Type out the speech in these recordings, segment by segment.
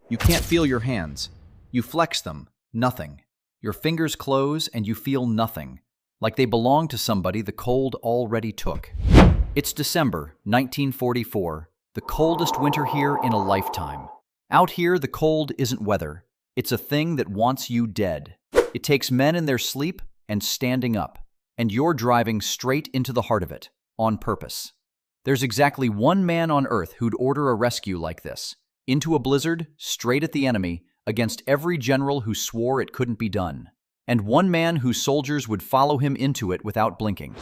You can't feel your hands. You flex them, nothing. Your fingers close and you feel nothing, like they belong to somebody the cold already took. It's December 1944, the coldest winter here in a lifetime. Out here, the cold isn't weather. It's a thing that wants you dead. It takes men in their sleep and standing up, and you're driving straight into the heart of it, on purpose. There's exactly one man on Earth who'd order a rescue like this, into a blizzard, straight at the enemy, against every general who swore it couldn't be done. And one man whose soldiers would follow him into it without blinking.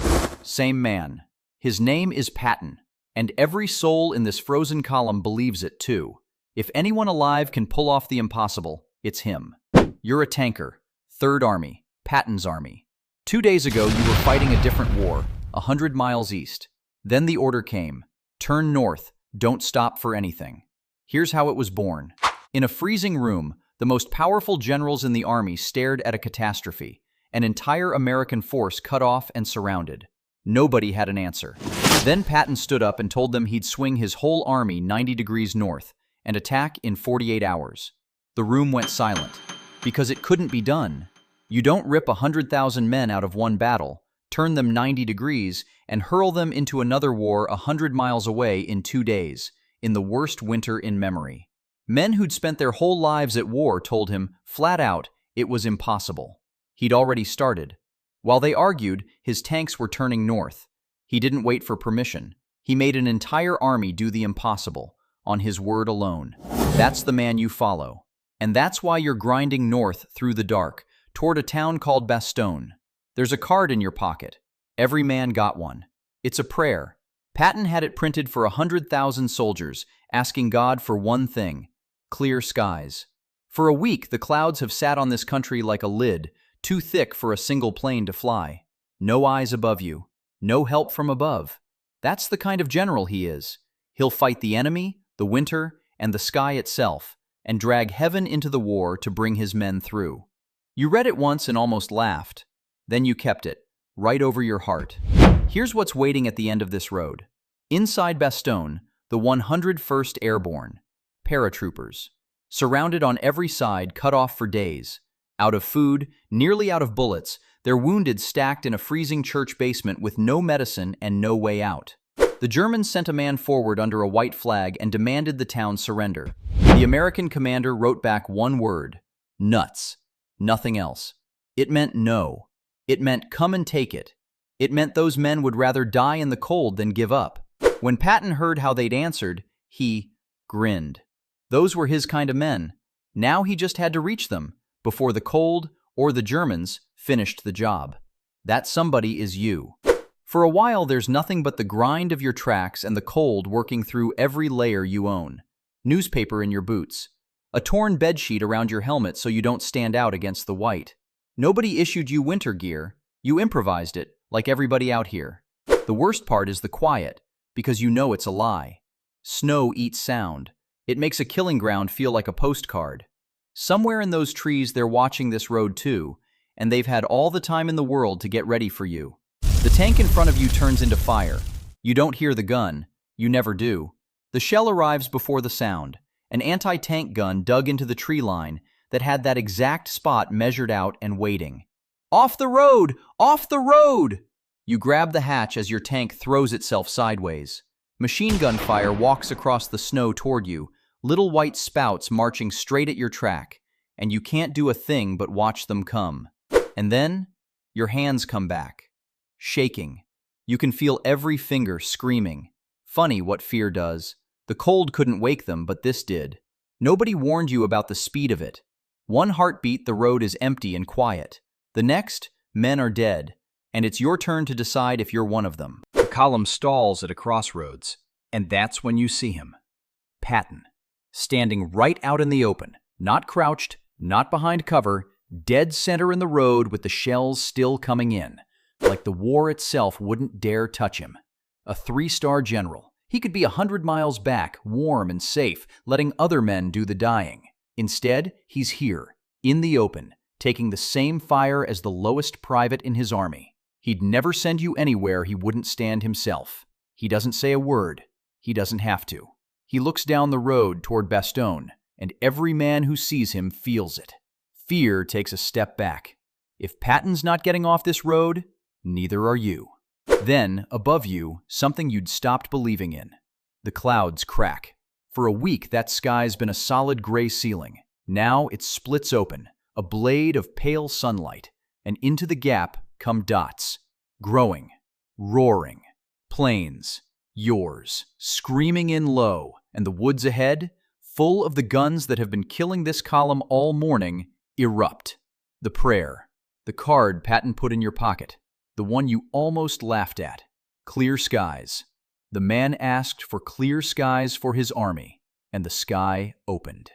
Same man. His name is Patton, and every soul in this frozen column believes it too. If anyone alive can pull off the impossible, it's him. You're a tanker. 3rd Army, Patton's army. 2 days ago, you were fighting a different war, 100 miles east. Then the order came. Turn north, don't stop for anything. Here's how it was born. In a freezing room, the most powerful generals in the army stared at a catastrophe, an entire American force cut off and surrounded. Nobody had an answer. Then Patton stood up and told them he'd swing his whole army 90 degrees north and attack in 48 hours. The room went silent, because it couldn't be done. You don't rip 100,000 men out of one battle, turn them 90 degrees, and hurl them into another war 100 miles away in 2 days, in the worst winter in memory. Men who'd spent their whole lives at war told him, flat out, it was impossible. He'd already started. While they argued, his tanks were turning north. He didn't wait for permission. He made an entire army do the impossible, on his word alone. That's the man you follow. And that's why you're grinding north through the dark, toward a town called Bastogne. There's a card in your pocket. Every man got one. It's a prayer. Patton had it printed for 100,000 soldiers, asking God for one thing: clear skies. For a week, the clouds have sat on this country like a lid, too thick for a single plane to fly. No eyes above you. No help from above. That's the kind of general he is. He'll fight the enemy, the winter, and the sky itself, and drag heaven into the war to bring his men through. You read it once and almost laughed. Then you kept it, right over your heart. Here's what's waiting at the end of this road. Inside Bastogne, the 101st Airborne. Paratroopers. Surrounded on every side, cut off for days. Out of food, nearly out of bullets, their wounded stacked in a freezing church basement with no medicine and no way out. The Germans sent a man forward under a white flag and demanded the town surrender. The American commander wrote back one word: nuts. Nothing else. It meant no. It meant come and take it. It meant those men would rather die in the cold than give up. When Patton heard how they'd answered, he grinned. Those were his kind of men. Now he just had to reach them, before the cold, or the Germans, finished the job. That somebody is you. For a while, there's nothing but the grind of your tracks and the cold working through every layer you own. Newspaper in your boots. A torn bedsheet around your helmet so you don't stand out against the white. Nobody issued you winter gear. You improvised it, like everybody out here. The worst part is the quiet, because you know it's a lie. Snow eats sound. It makes a killing ground feel like a postcard. Somewhere in those trees they're watching this road too, and they've had all the time in the world to get ready for you. The tank in front of you turns into fire. You don't hear the gun. You never do. The shell arrives before the sound. An anti-tank gun dug into the tree line that had that exact spot measured out and waiting. Off the road! Off the road! You grab the hatch as your tank throws itself sideways. Machine gun fire walks across the snow toward you, little white spouts marching straight at your track, and you can't do a thing but watch them come. And then, your hands come back. Shaking. You can feel every finger screaming. Funny what fear does. The cold couldn't wake them, but this did. Nobody warned you about the speed of it. One heartbeat, the road is empty and quiet. The next, men are dead, and it's your turn to decide if you're one of them. The column stalls at a crossroads, and that's when you see him. Patton. Standing right out in the open, not crouched, not behind cover, dead center in the road with the shells still coming in, like the war itself wouldn't dare touch him. A 3-star general. He could be 100 miles back, warm and safe, letting other men do the dying. Instead, he's here, in the open, taking the same fire as the lowest private in his army. He'd never send you anywhere he wouldn't stand himself. He doesn't say a word. He doesn't have to. He looks down the road toward Bastogne, and every man who sees him feels it. Fear takes a step back. If Patton's not getting off this road, neither are you. Then, above you, something you'd stopped believing in. The clouds crack. For a week, that sky's been a solid gray ceiling. Now it splits open, a blade of pale sunlight, and into the gap come dots, growing, roaring. Planes, yours, screaming in low, and the woods ahead, full of the guns that have been killing this column all morning, erupt. The prayer, the card Patton put in your pocket, the one you almost laughed at. Clear skies. The man asked for clear skies for his army, and the sky opened.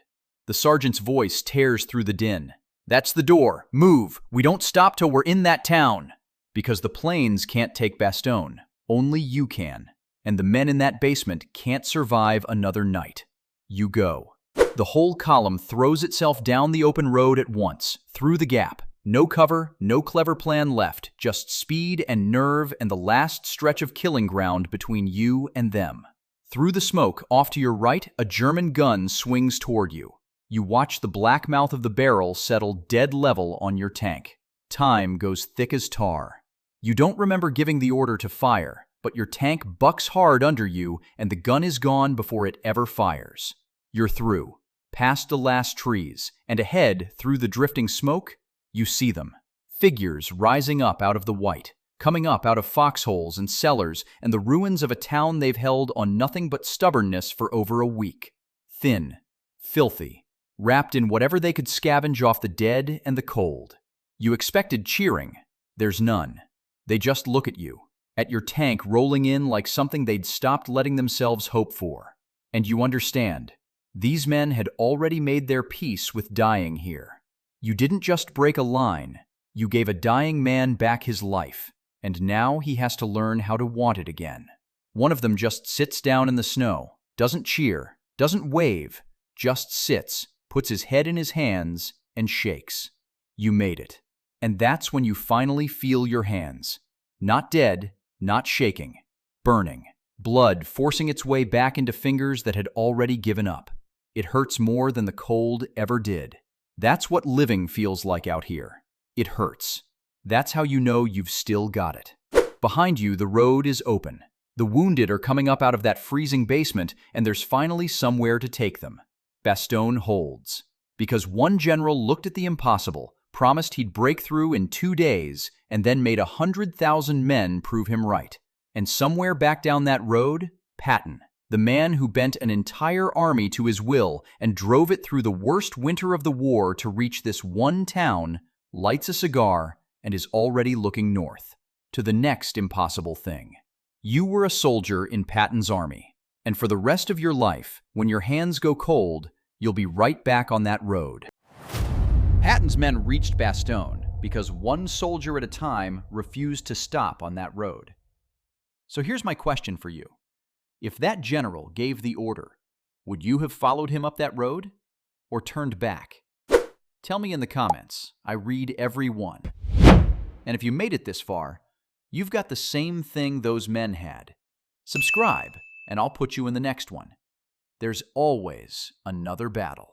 The sergeant's voice tears through the din. That's the door. Move. We don't stop till we're in that town. Because the planes can't take Bastogne. Only you can. And the men in that basement can't survive another night. You go. The whole column throws itself down the open road at once, through the gap. No cover, no clever plan left, just speed and nerve and the last stretch of killing ground between you and them. Through the smoke, off to your right, a German gun swings toward you. You watch the black mouth of the barrel settle dead level on your tank. Time goes thick as tar. You don't remember giving the order to fire, but your tank bucks hard under you and the gun is gone before it ever fires. You're through, past the last trees, and ahead, through the drifting smoke, you see them. Figures rising up out of the white, coming up out of foxholes and cellars and the ruins of a town they've held on nothing but stubbornness for over a week. Thin, filthy, wrapped in whatever they could scavenge off the dead and the cold. You expected cheering. There's none. They just look at you, at your tank rolling in like something they'd stopped letting themselves hope for. And you understand. These men had already made their peace with dying here. You didn't just break a line. You gave a dying man back his life, and now he has to learn how to want it again. One of them just sits down in the snow, doesn't cheer, doesn't wave, just sits, puts his head in his hands, and shakes. You made it. And that's when you finally feel your hands. Not dead, not shaking. Burning. Blood forcing its way back into fingers that had already given up. It hurts more than the cold ever did. That's what living feels like out here. It hurts. That's how you know you've still got it. Behind you, the road is open. The wounded are coming up out of that freezing basement, and there's finally somewhere to take them. Bastogne holds. Because one general looked at the impossible, promised he'd break through in 2 days, and then made 100,000 men prove him right. And somewhere back down that road, Patton, the man who bent an entire army to his will and drove it through the worst winter of the war to reach this one town, lights a cigar and is already looking north, to the next impossible thing. You were a soldier in Patton's army, and for the rest of your life, when your hands go cold, you'll be right back on that road. Patton's men reached Bastogne because one soldier at a time refused to stop on that road. So here's my question for you. If that general gave the order, would you have followed him up that road or turned back? Tell me in the comments. I read every one. And if you made it this far, you've got the same thing those men had. Subscribe, and I'll put you in the next one. There's always another battle.